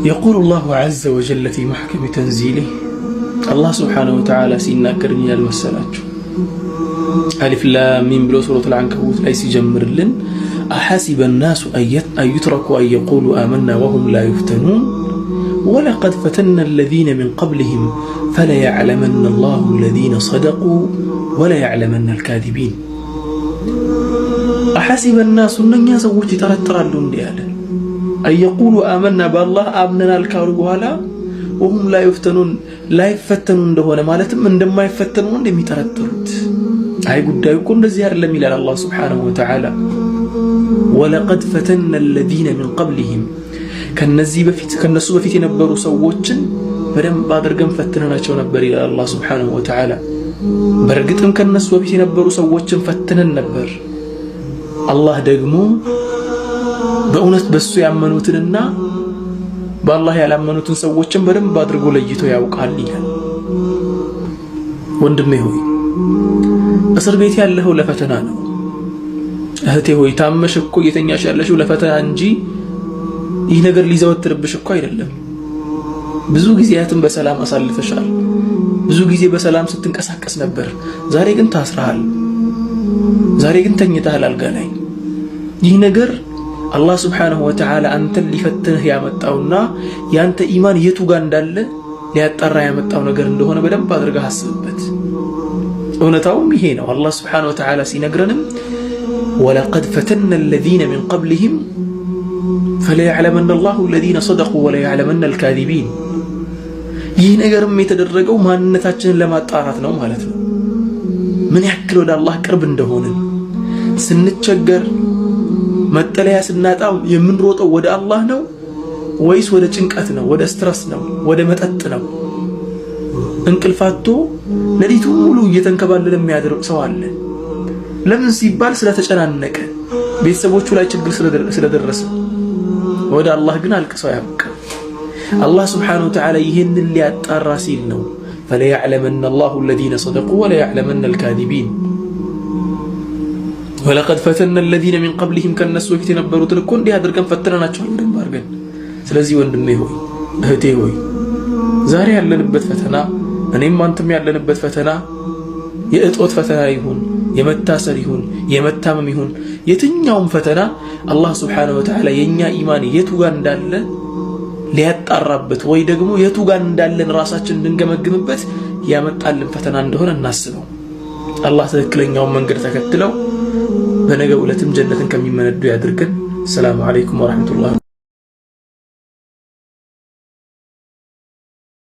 يقول الله عز وجل في محكم تنزيله الله سبحانه وتعالى سيناكرني المسلاج ألف لام ميم بلو سورة العنكبوت ليس يجمر لن أحسب الناس أن يتركوا أن يقولوا آمنا وهم لا يفتنون ولقد فتنا الذين من قبلهم فليعلمن الله الذين صدقوا وليعلمن الكاذبين. أحسب الناس أن يزوج ترترالون دياله أن يقولوا آمنا بالله آمننا الكارو ولا وهم لا يفتنون لا يفتنون دهونه مالتم عندما يفتنون دم يترتروت أي قد يكون زيار لم إلى الله سبحانه وتعالى ولقد فتنا الذين من قبلهم كالنسوب في تنبروا سووتشن بدم بادرقم فتننا شو نبر إلى الله سبحانه وتعالى برقتهم كالنسوب في تنبروا سووتشن فتنن نبر الله دقمو በእውነት በሱ ያመኑትንና በአላህ ያላመኑትን ሰዎችን በደንብ አድርጎ ለይቶ ያውቃል ይላል። ወንድሜ ሆይ እስር ቤት ያለኸው ለፈተና ነው። እህቴ ሆይ ታመሽ እኮ እየተኛሽ ያለሽው ለፈተና እንጂ ይህ ነገር ሊዘወትርብሽ እኮ አይደለም። ብዙ ጊዜያትን በሰላም አሳልፈሻል። ብዙ ጊዜ በሰላም ስትንቀሳቀስ ነበር። ዛሬ ግን ታስረሃል። ዛሬ ግን ተኝተሃል አልጋ ላይ። ይህ ነገር አላህ ስብሓነሁ ወተዓላ አንተን ሊፈትንህ ያመጣውና ያንተ ኢማን የቱ ጋር እንዳለ ሊያጣራ ያመጣው ነገር እንደሆነ በደንብ አድርገህ አስብበት። እውነታውም ይሄ ነው። አላህ ስብሓነሁ ወተዓላ ሲነግረንም ወለቀድ ፈተና الذين من قبلهم فليعلمن الله الذين صدقوا وليعلمن الكاذبين። ይህ ነገርም የተደረገው ማንነታችንን ለማጣራት ነው ማለት ነው። ምን ያክል ወደ አላህ ቅርብ እንደሆንን ስንቸገር መጠለያ ስናጣው የምንሮጠው ወደ አላህ ነው ወይስ ወደ ጭንቀት ነው? ወደ ስትረስ ነው? ወደ መጠጥ ነው? እንቅልፋቶ ለሊቱ ሙሉ እየተንከባለለ የሚያደርግ ሰው አለ። ለምን ሲባል ስለተጨናነቀ፣ ቤተሰቦቹ ላይ ችግር ስለደረሰ። ወደ አላህ ግን አልቅሰው ያበቃ። አላህ ሱብሓነሁ ወተዓላ ይህንን ሊያጣራ ሲል ነው فليعلمن الله الذين صدقوا وليعلمن الكاذبين ወለቀድ ፈተና الذين من قبلهم ከነሱ በፊት የነበሩትን እኮ እንዲህ አድርገን ፈተናቸዋል እንደም አድርገን። ስለዚህ ወንድሜ ሆይ እህቴ ሆይ ዛሬ ያለንበት ፈተና እኔም አንተም ያለንበት ፈተና የእጦት ፈተና ይሁን የመታሰር ይሁን የመታመም ይሁን የትኛውም ፈተና አላህ ሱብሓነሁ ወተዓላ የኛ ኢማን የቱ ጋር እንዳለ ሊያጣራበት ወይ ደግሞ የቱ ጋር እንዳለን ራሳችንን እንድንገመግምበት ያመጣልን ፈተና እንደሆነ እናስበው። አላህ ትክክለኛውን መንገድ ተከትለው በነገው ዕለትም ጀነትን ከሚመነዱ ያድርገን። ሰላም አለይኩም ወራህመቱላህ።